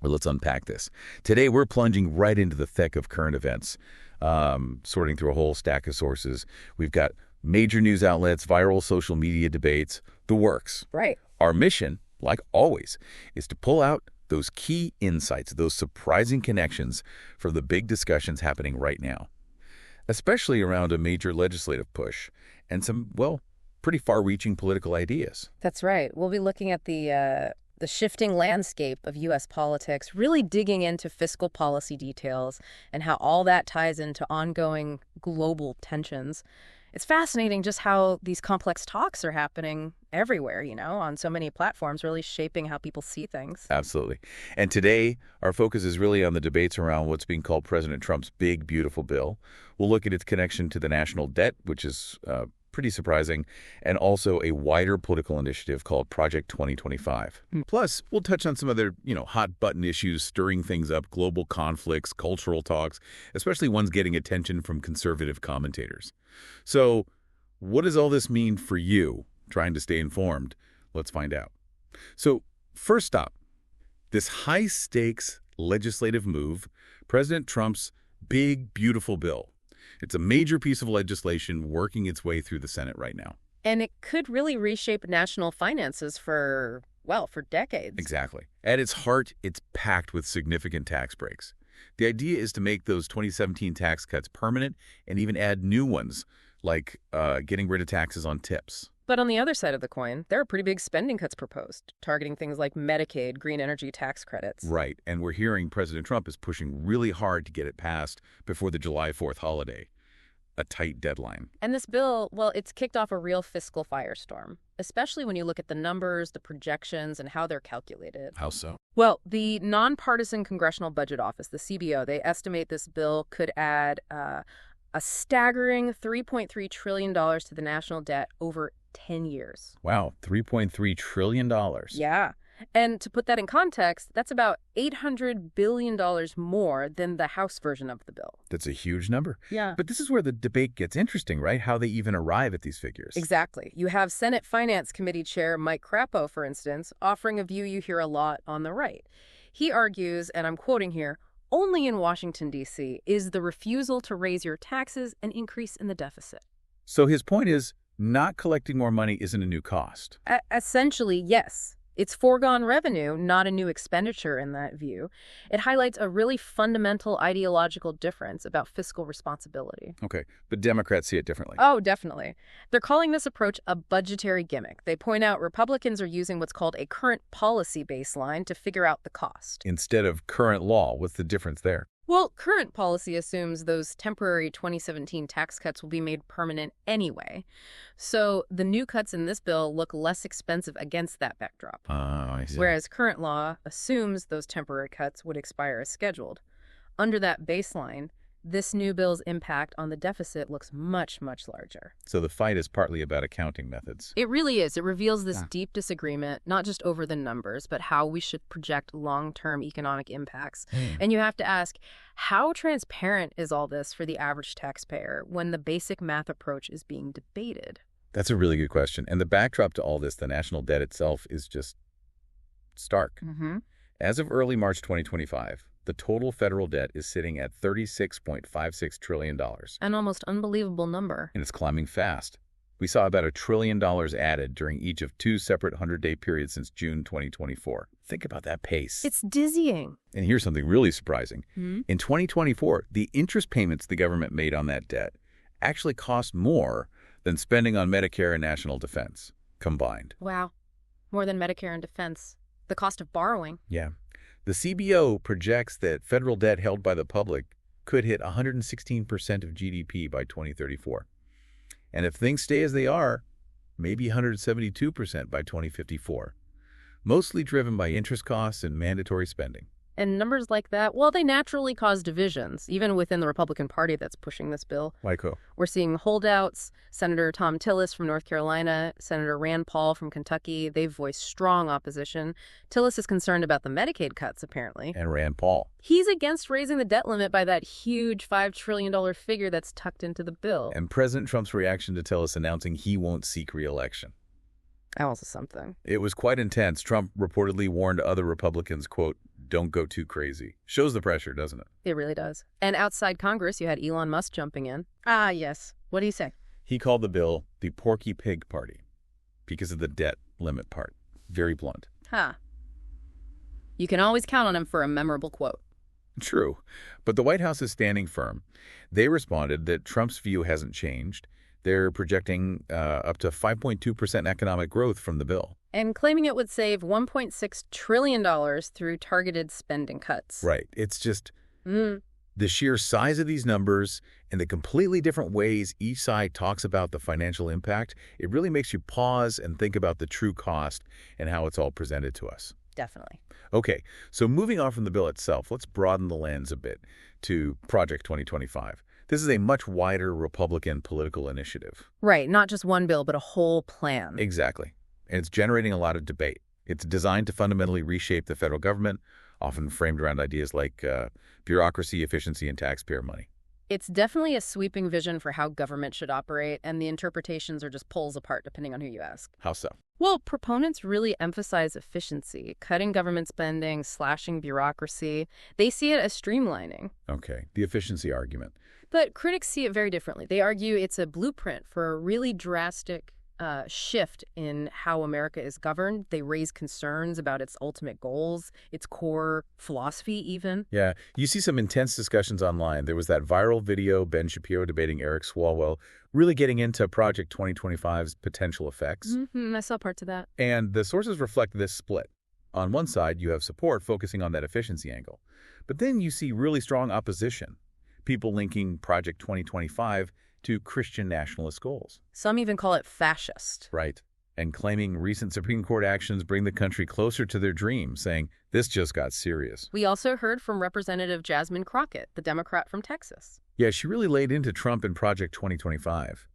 Well, let's unpack this. Today, we're plunging right into the thick of current events, sorting through a whole stack of sources. We've got major news outlets, viral social media debates, the works. Right. Our mission, like always, is to pull out those key insights, those surprising connections for the big discussions happening right now, especially around a major legislative push and some, well, pretty far-reaching political ideas. That's right. We'll be looking at the shifting landscape of U.S. politics, really digging into fiscal policy details and how all that ties into ongoing global tensions. It's fascinating just how these complex talks are happening everywhere, on so many platforms, really shaping how people see things. Absolutely. And today, our focus is really on the debates around what's being called President Trump's big, beautiful bill. We'll look at its connection to the national debt, which is pretty surprising, and also a wider political initiative called Project 2025. Plus, we'll touch on some other, hot-button issues stirring things up, global conflicts, cultural talks, especially ones getting attention from conservative commentators. So, what does all this mean for you, trying to stay informed? Let's find out. So, first up, this high-stakes legislative move, President Trump's big, beautiful bill. It's a major piece of legislation working its way through the Senate right now. And it could really reshape national finances for decades. Exactly. At its heart, it's packed with significant tax breaks. The idea is to make those 2017 tax cuts permanent and even add new ones, like getting rid of taxes on tips. But on the other side of the coin, there are pretty big spending cuts proposed, targeting things like Medicaid, green energy tax credits. Right, and we're hearing President Trump is pushing really hard to get it passed before the July 4th holiday, a tight deadline. And this bill, it's kicked off a real fiscal firestorm, especially when you look at the numbers, the projections, and how they're calculated. How so? Well, the nonpartisan Congressional Budget Office, the CBO, they estimate this bill could add a staggering $3.3 trillion to the national debt over 10 years. Wow, $3.3 trillion. Yeah. And to put that in context, that's about $800 billion more than the House version of the bill. That's a huge number. Yeah. But this is where the debate gets interesting, right? How they even arrive at these figures. Exactly. You have Senate Finance Committee Chair Mike Crapo, for instance, offering a view you hear a lot on the right. He argues, and I'm quoting here, only in Washington, D.C. is the refusal to raise your taxes an increase in the deficit. So his point is, not collecting more money isn't a new cost. Essentially, yes. It's foregone revenue, not a new expenditure in that view. It highlights a really fundamental ideological difference about fiscal responsibility. Okay, but Democrats see it differently. Oh, definitely. They're calling this approach a budgetary gimmick. They point out Republicans are using what's called a current policy baseline to figure out the cost. Instead of current law. What's the difference there? Well, current policy assumes those temporary 2017 tax cuts will be made permanent anyway. So the new cuts in this bill look less expensive against that backdrop. Oh, I see. Whereas current law assumes those temporary cuts would expire as scheduled. Under that baseline, this new bill's impact on the deficit looks much, much larger. So the fight is partly about accounting methods. It really is. It reveals this deep disagreement, not just over the numbers, but how we should project long-term economic impacts. And you have to ask, how transparent is all this for the average taxpayer when the basic math approach is being debated? That's a really good question. And the backdrop to all this, the national debt itself, is just stark. As of early March 2025, the total federal debt is sitting at $36.56 trillion. An almost unbelievable number. And it's climbing fast. We saw about $1 trillion added during each of two separate 100-day periods since June 2024. Think about that pace. It's dizzying. And here's something really surprising. In 2024, the interest payments the government made on that debt actually cost more than spending on Medicare and national defense combined. Wow. More than Medicare and defense. The cost of borrowing. Yeah. The CBO projects that federal debt held by the public could hit 116% of GDP by 2034. And if things stay as they are, maybe 172% by 2054. Mostly driven by interest costs and mandatory spending. And numbers like that, they naturally cause divisions, even within the Republican Party that's pushing this bill. Like who? We're seeing holdouts. Senator Tom Tillis from North Carolina, Senator Rand Paul from Kentucky, they've voiced strong opposition. Tillis is concerned about the Medicaid cuts, apparently. And Rand Paul. He's against raising the debt limit by that huge $5 trillion figure that's tucked into the bill. And President Trump's reaction to Tillis announcing he won't seek re-election. That was something. It was quite intense. Trump reportedly warned other Republicans, quote, don't go too crazy. Shows the pressure, doesn't it? It really does. And outside Congress, you had Elon Musk jumping in. Ah, yes. What do you say? He called the bill the Porky Pig Party because of the debt limit part. Very blunt. Huh. You can always count on him for a memorable quote. True. But the White House is standing firm. They responded that Trump's view hasn't changed. They're projecting up to 5.2% economic growth from the bill. And claiming it would save $1.6 trillion through targeted spending cuts. Right. It's just the sheer size of these numbers and the completely different ways each side talks about the financial impact, it really makes you pause and think about the true cost and how it's all presented to us. Definitely. Okay, so moving on from the bill itself, let's broaden the lens a bit to Project 2025. This is a much wider Republican political initiative. Right, not just one bill, but a whole plan. Exactly. And it's generating a lot of debate. It's designed to fundamentally reshape the federal government, often framed around ideas like bureaucracy, efficiency, and taxpayer money. It's definitely a sweeping vision for how government should operate, and the interpretations are just poles apart depending on who you ask. How so? Well, proponents really emphasize efficiency, cutting government spending, slashing bureaucracy. They see it as streamlining. Okay, the efficiency argument. But critics see it very differently. They argue it's a blueprint for a really drastic shift in how America is governed. They raise concerns about its ultimate goals, its core philosophy even. Yeah, you see some intense discussions online. There was that viral video, Ben Shapiro debating Eric Swalwell, really getting into Project 2025's potential effects. I saw parts of that. And the sources reflect this split. On one side, you have support focusing on that efficiency angle. But then you see really strong opposition, people linking Project 2025 to Christian nationalist goals. Some even call it fascist. Right. And claiming recent Supreme Court actions bring the country closer to their dream, saying this just got serious. We also heard from Representative Jasmine Crockett, the Democrat from Texas. Yeah, she really laid into Trump in Project 2025,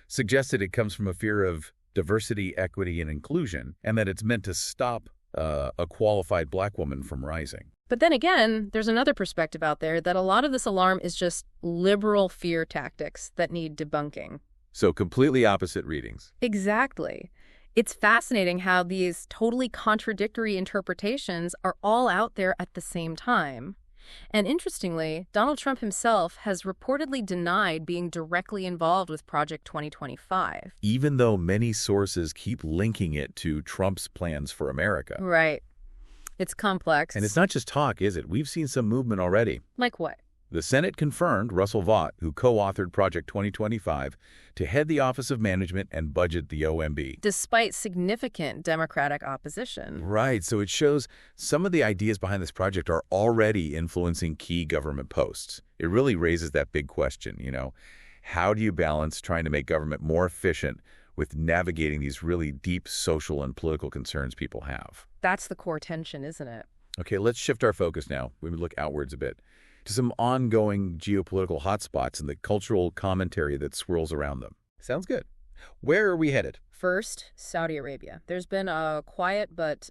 suggested it comes from a fear of diversity, equity, and inclusion, and that it's meant to stop a qualified black woman from rising. But then again, there's another perspective out there that a lot of this alarm is just liberal fear tactics that need debunking. So completely opposite readings. Exactly. It's fascinating how these totally contradictory interpretations are all out there at the same time. And interestingly, Donald Trump himself has reportedly denied being directly involved with Project 2025. Even though many sources keep linking it to Trump's plans for America. Right. It's complex. And it's not just talk, is it? We've seen some movement already. Like what? The Senate confirmed Russell Vought, who co-authored Project 2025, to head the Office of Management and budget the OMB. Despite significant Democratic opposition. Right, so it shows some of the ideas behind this project are already influencing key government posts. It really raises that big question, how do you balance trying to make government more efficient with navigating these really deep social and political concerns people have? That's the core tension, isn't it? Okay, let's shift our focus now. We would look outwards a bit to some ongoing geopolitical hotspots and the cultural commentary that swirls around them. Sounds good. Where are we headed? First, Saudi Arabia. There's been a quiet but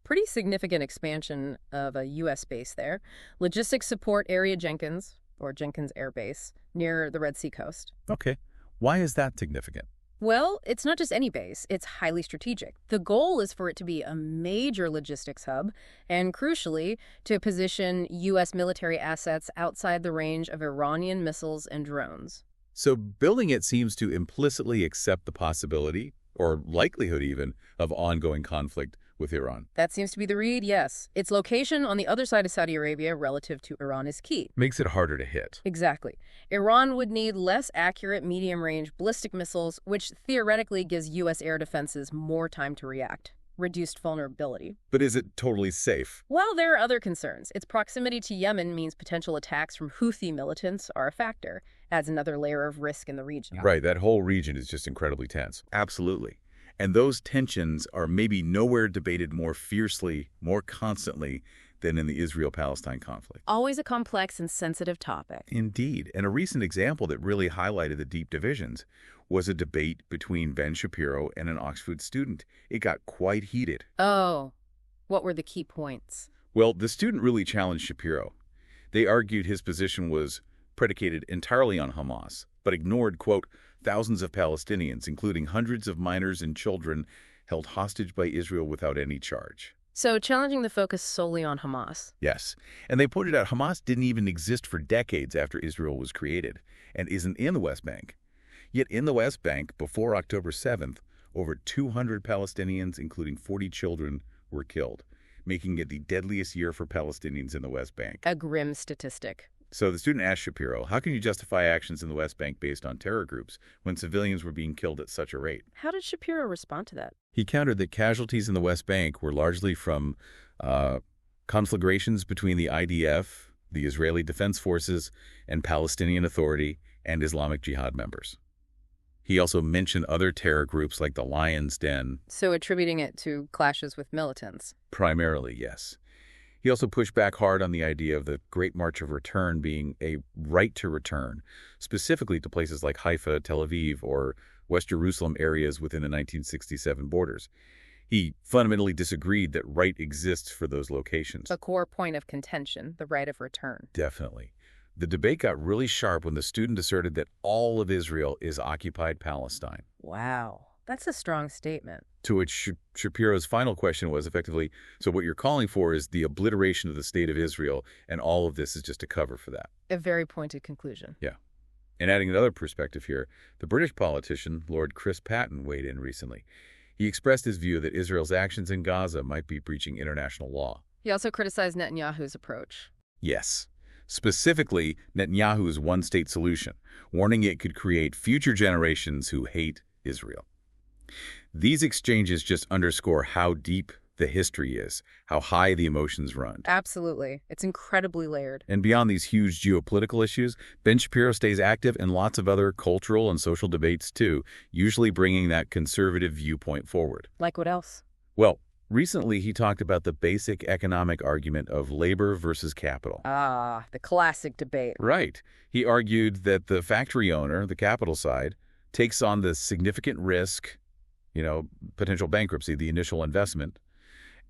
pretty significant expansion of a U.S. base there. Logistics support Area Jenkins, or Jenkins Air Base, near the Red Sea coast. Okay. Why is that significant? Well, it's not just any base. It's highly strategic. The goal is for it to be a major logistics hub and, crucially, to position U.S. military assets outside the range of Iranian missiles and drones. So building it seems to implicitly accept the possibility, or likelihood even, of ongoing conflict with Iran. That seems to be the read, yes. Its location on the other side of Saudi Arabia relative to Iran is key. Makes it harder to hit. Exactly. Iran would need less accurate medium-range ballistic missiles, which theoretically gives U.S. air defenses more time to react. Reduced vulnerability. But is it totally safe? Well, there are other concerns. Its proximity to Yemen means potential attacks from Houthi militants are a factor. Adds another layer of risk in the region. Right, that whole region is just incredibly tense. Absolutely. And those tensions are maybe nowhere debated more fiercely, more constantly than in the Israel-Palestine conflict. Always a complex and sensitive topic. Indeed. And a recent example that really highlighted the deep divisions was a debate between Ben Shapiro and an Oxford student. It got quite heated. Oh, what were the key points? Well, the student really challenged Shapiro. They argued his position was predicated entirely on Hamas, but ignored, quote, thousands of Palestinians, including hundreds of minors and children, held hostage by Israel without any charge. So challenging the focus solely on Hamas. Yes, and they pointed out Hamas didn't even exist for decades after Israel was created and isn't in the West Bank. Yet in the West Bank, before October 7th, over 200 Palestinians, including 40 children, were killed, making it the deadliest year for Palestinians in the West Bank. A grim statistic. So the student asked Shapiro, how can you justify actions in the West Bank based on terror groups when civilians were being killed at such a rate? How did Shapiro respond to that? He countered that casualties in the West Bank were largely from conflagrations between the IDF, the Israeli Defense Forces, and Palestinian Authority and Islamic Jihad members. He also mentioned other terror groups like the Lion's Den. So attributing it to clashes with militants. Primarily, yes. He also pushed back hard on the idea of the Great March of Return being a right to return, specifically to places like Haifa, Tel Aviv, or West Jerusalem areas within the 1967 borders. He fundamentally disagreed that right exists for those locations. A core point of contention, the right of return. Definitely. The debate got really sharp when the student asserted that all of Israel is occupied Palestine. Wow. That's a strong statement. To which Shapiro's final question was effectively, so what you're calling for is the obliteration of the state of Israel, and all of this is just a cover for that. A very pointed conclusion. Yeah. And adding another perspective here, the British politician, Lord Chris Patten, weighed in recently. He expressed his view that Israel's actions in Gaza might be breaching international law. He also criticized Netanyahu's approach. Yes. Specifically, Netanyahu's one-state solution, warning it could create future generations who hate Israel. These exchanges just underscore how deep the history is, how high the emotions run. Absolutely. It's incredibly layered. And beyond these huge geopolitical issues, Ben Shapiro stays active in lots of other cultural and social debates too, usually bringing that conservative viewpoint forward. Like what else? Well, recently he talked about the basic economic argument of labor versus capital. Ah, the classic debate. Right. He argued that the factory owner, the capital side, takes on the significant risk, potential bankruptcy, the initial investment,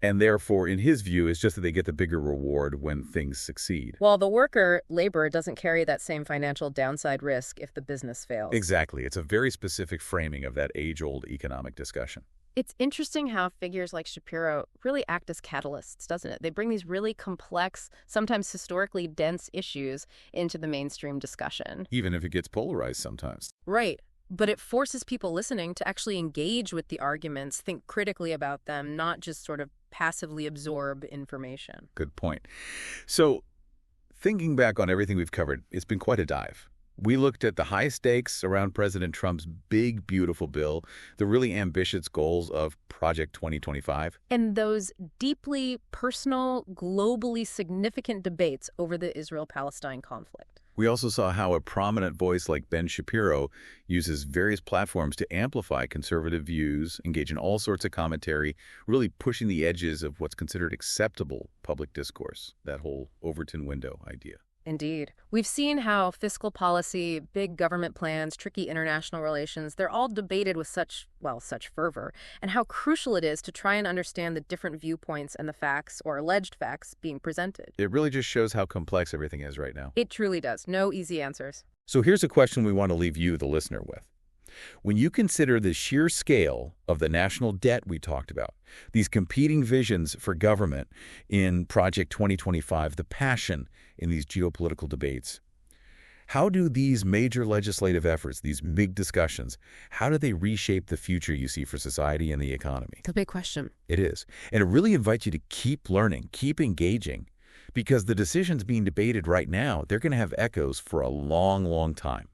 and therefore, in his view, it's just that they get the bigger reward when things succeed. While the worker, labor, doesn't carry that same financial downside risk if the business fails. Exactly. It's a very specific framing of that age-old economic discussion. It's interesting how figures like Shapiro really act as catalysts, doesn't it? They bring these really complex, sometimes historically dense issues into the mainstream discussion. Even if it gets polarized sometimes. Right. But it forces people listening to actually engage with the arguments, think critically about them, not just sort of passively absorb information. Good point. So, thinking back on everything we've covered, it's been quite a dive. We looked at the high stakes around President Trump's big, beautiful bill, the really ambitious goals of Project 2025. And those deeply personal, globally significant debates over the Israel-Palestine conflict. We also saw how a prominent voice like Ben Shapiro uses various platforms to amplify conservative views, engage in all sorts of commentary, really pushing the edges of what's considered acceptable public discourse, that whole Overton window idea. Indeed. We've seen how fiscal policy, big government plans, tricky international relations, they're all debated with such fervor, and how crucial it is to try and understand the different viewpoints and the facts, or alleged facts, being presented. It really just shows how complex everything is right now. It truly does. No easy answers. So here's a question we want to leave you, the listener, with. When you consider the sheer scale of the national debt we talked about, these competing visions for government in Project 2025, the passion in these geopolitical debates, how do these major legislative efforts, these big discussions, how do they reshape the future you see for society and the economy? The big question. It is. And it really invites you to keep learning, keep engaging, because the decisions being debated right now, they're going to have echoes for a long, long time.